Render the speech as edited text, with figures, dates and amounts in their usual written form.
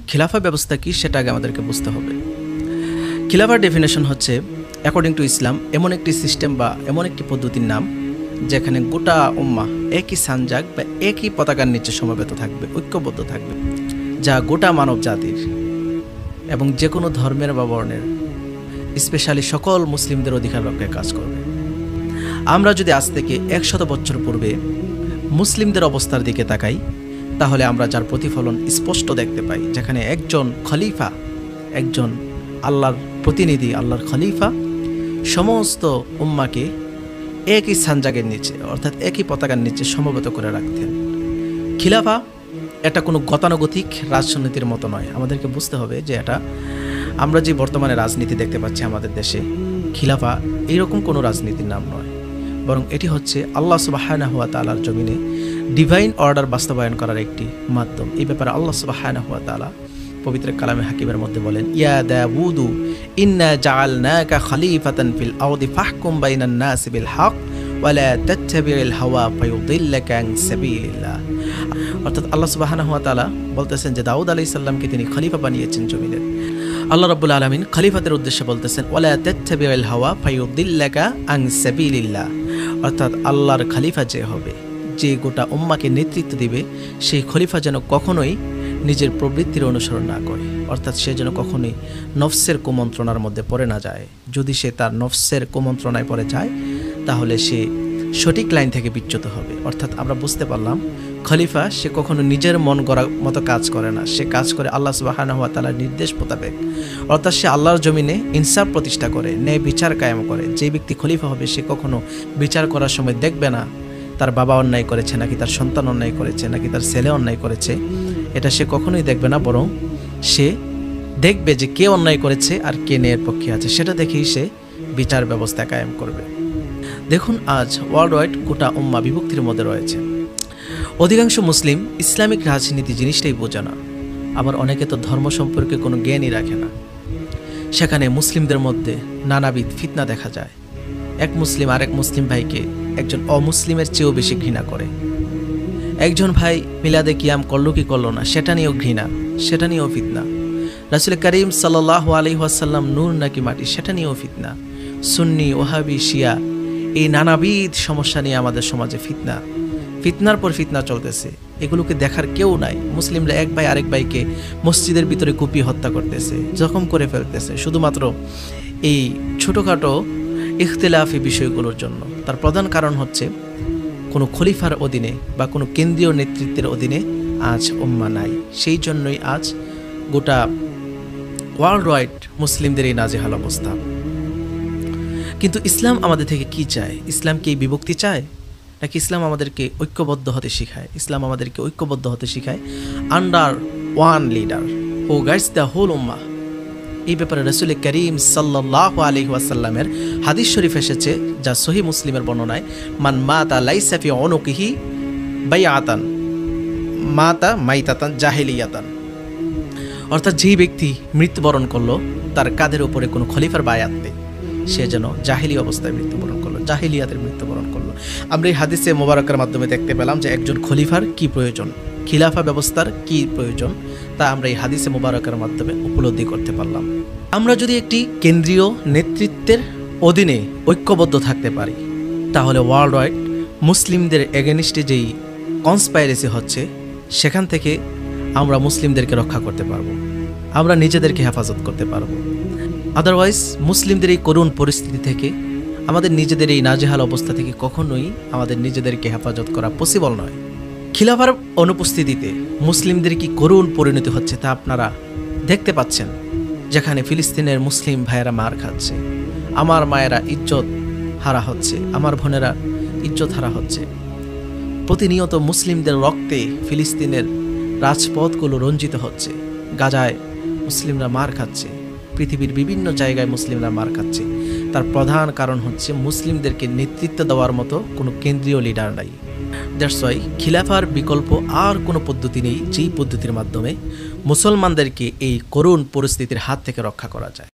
খিলাফা ব্যবস্থা কি সেটা আগে আমাদেরকে বুঝতে হবে। খিলাফার ডেফিনেশন হচ্ছে অ্যাকর্ডিং টু ইসলাম এমন একটি সিস্টেম বা এমন একটি পদ্ধতির নাম যেখানে গোটা উম্মাহ একই সানজাক বা একই পতাকার নিচে সমবেত থাকবে, ঐক্যবদ্ধ থাকবে, যা গোটা মানব জাতির এবং যে কোনো ধর্মের বা বর্ণের স্পেশালি সকল মুসলিমদের অধিকার রক্ষায় কাজ করবে। আমরা যদি আজ থেকে 100 বছর পূর্বে মুসলিমদের অবস্থার দিকে তাকাই তাহলে আমরা যার প্রতিফলন স্পষ্ট দেখতে পাই, যেখানে একজন খলিফা, একজন আল্লাহর প্রতিনিধি, আল্লাহর খলিফা সমস্ত উম্মাকে একই সানজাকের নিচে অর্থাৎ একই পতাকার নিচে সমবেত করে রাখতেন। খিলাফা এটা কোনো গতানুগতিক রাজনীতির মতো নয়। আমাদেরকে বুঝতে হবে যে এটা আমরা যে বর্তমানে রাজনীতি দেখতে পাচ্ছি আমাদের দেশে, খিলাফা এইরকম কোনো রাজনীতির নাম নয়, বরং এটি হচ্ছে আল্লাহ সুবহানাহু ওয়া তাআলার জমিনে ডিভাইন অর্ডার বাস্তবায়ন করার একটি মাধ্যম। এই ব্যাপারে আল্লাহ সুবহানাহু ওয়া তাআলা পবিত্র কালামে হাকিমের মধ্যে বলেন, ইয়া দাউদু ইন্না জাআলনাকা খলিফাতান ফিল আরদি ফাহকুম বাইনান নাসি বিল হক ওয়া লা তাত্তাবি'ল হাওয়া ফায়ুদিল্লাকা আন সাবিলিল্লাহ। অর্থাৎ আল্লাহ সুবহানাহু ওয়া তাআলা বলতেছেন যে দাউদ আলাইহিস সালামকে তিনি খলিফা বানিয়েছেন জমিনের। আল্লাহ রাব্বুল আলামিন খলিফাতের উদ্দেশ্যে বলতেছেন ওয়া লা তাত্তাবি'ল হাওয়া ফায়ুদিল্লাকা আন সাবিলিল্লাহ। অর্থাৎ আল্লাহর খলিফা যে হবে, যে গোটা উম্মাকে নেতৃত্ব দিবে, সেই খলিফা যেন কখনোই নিজের প্রবৃত্তির অনুসরণ না করে, অর্থাৎ সে যেন কখনোই নফসের কুমন্ত্রণার মধ্যে পড়ে না যায়। যদি সে তার নফসের কুমন্ত্রণায় পড়ে যায় তাহলে সে সঠিক লাইন থেকে বিচ্যুত হবে। অর্থাৎ আমরা বুঝতে পারলাম খলিফা সে কখনো নিজের মন গড়ার মতো কাজ করে না, সে কাজ করে আল্লাহ সুবহানাহু ওয়া তাআলার নির্দেশ মোতাবেক। অর্থাৎ সে আল্লাহর জমিনে ইনসাফ প্রতিষ্ঠা করে, ন্যায় বিচার কায়েম করে। যে ব্যক্তি খলিফা হবে সে কখনো বিচার করার সময় দেখবে না তার বাবা অন্যায় করেছে নাকি তার সন্তান অন্যায় করেছে নাকি তার ছেলে অন্যায় করেছে, এটা সে কখনোই দেখবে না, বরং সে দেখবে যে কে অন্যায় করেছে আর কে ন্যায়ের পক্ষে আছে, সেটা দেখেই সে বিচার ব্যবস্থা কায়েম করবে। দেখুন আজ ওয়ার্ল্ড ওয়াইড গোটা উম্মাহ বিভক্তির মধ্যে রয়েছে। অধিকাংশ মুসলিম ইসলামিক রাজনীতি জিনিসটাই বোঝে না, আবার অনেকে তো ধর্ম সম্পর্কে কোনো জ্ঞানই রাখে না। সেখানে মুসলিমদের মধ্যে নানাবিধ ফিতনা দেখা যায়। এক মুসলিম আরেক মুসলিম ভাইকে একজন অমুসলিমের চেয়েও বেশি ঘৃণা করে। একজন ভাই মিলাদে কিয়াম করলো কি করলো না সেটা নিয়েও ঘৃণা, সেটা নিয়েও ফিতনা। রাসূল করিম সাল্লাল্লাহু আলাইহি ওয়াসাল্লাম নূর নাকি মাটি, সেটা নিয়েও ফিতনা। সুন্নি, ওহাবি, শিয়া, এই নানাবিধ সমস্যা নিয়ে আমাদের সমাজে ফিতনার পর ফিতনা চলতেছে। এগুলোকে দেখার কেউ নাই। মুসলিমরা এক ভাই আরেক ভাইকে মসজিদের ভিতরে কুপিয়ে হত্যা করতেছে, জখম করে ফেলতেছে, শুধুমাত্র এই ছোটোখাটো ইখতিলাফি বিষয়গুলোর জন্য। তার প্রধান কারণ হচ্ছে কোনো খলিফার অধীনে বা কোনো কেন্দ্রীয় নেতৃত্বের অধীনে আজ উম্মাহ নাই। সেই জন্যই আজ গোটা ওয়ার্ল্ড ওয়াইড মুসলিমদের এই নাজেহাল অবস্থা। কিন্তু ইসলাম আমাদের থেকে কি চায়? ইসলাম কি এই বিভক্তি চায় নাকি ইসলাম আমাদেরকে ঐক্যবদ্ধ হতে শেখায়? ইসলাম আমাদেরকে ঐক্যবদ্ধ হতে শেখায় under one leader who guides the whole উম্মাহ। এই ব্যাপারে রাসূল করিম সাল্লাল্লাহু আলাইহি ওয়াসাল্লামের হাদিস শরীফ এসেছে, যা সহিহ মুসলিমের বর্ণনায়, মান মাতা লাইসা ফি উনুকিহি বাইআতান মাতা মাইতাতান জাহিলিয়াতান। অর্থাৎ যেই ব্যক্তি মৃত্যুবরণ করলো তার কাঁধের উপরে কোনো খলিফার বায়াত নেই, সে যেন জাহিলি অবস্থায় মৃত্যুবরণ করলো, জাহিলিয়াতের মৃত্যুবরণ করলো। আমরা এই হাদিসে মোবারকের মাধ্যমে দেখতে পেলাম যে একজন খলিফার কি প্রয়োজন, খিলাফা ব্যবস্থার কি প্রয়োজন, তা আমরা এই হাদিসে মোবারকের মাধ্যমে উপলব্ধি করতে পারলাম। আমরা যদি একটি কেন্দ্রীয় নেতৃত্বের অধীনে ঐক্যবদ্ধ থাকতে পারি তাহলে ওয়ার্ল্ড ওয়াইড মুসলিমদের এগেনিস্টে যেই কনস্পাইরেসি হচ্ছে সেখান থেকে আমরা মুসলিমদেরকে রক্ষা করতে পারবো, আমরা নিজেদেরকে হেফাজত করতে পারবো। আদারওয়াইজ মুসলিমদের এই করুণ পরিস্থিতি থেকে, আমাদের নিজেদের এই নাজেহাল অবস্থা থেকে কখনোই আমাদের নিজেদেরকে হেফাজত করা পসিবল নয়। খিলাফার অনুপস্থিতিতে মুসলিমদের কি করুণ পরিণতি হচ্ছে তা আপনারা দেখতে পাচ্ছেন, যেখানে ফিলিস্তিনের মুসলিম ভাইয়েরা মার খাচ্ছে, আমার মায়েরা ইজ্জত হারা হচ্ছে, আমার বোনেরা ইজ্জত হারা হচ্ছে। প্রতিনিয়ত মুসলিমদের রক্তে ফিলিস্তিনের রাজপথগুলো রঞ্জিত হচ্ছে, গাজায় মুসলিমরা মার খাচ্ছে, পৃথিবীর বিভিন্ন জায়গায় মুসলিমরা মার খাচ্ছে। তার প্রধান কারণ হচ্ছে মুসলিমদেরকে নেতৃত্ব দেওয়ার মতো কোনো কেন্দ্রীয় লিডার নাই। দ্যাটস ওয়াই খিলাফার বিকল্প আর কোনো পদ্ধতি নেই যেই পদ্ধতির মাধ্যমে মুসলমানদেরকে এই করুণ পরিস্থিতির হাত থেকে রক্ষা করা যায়।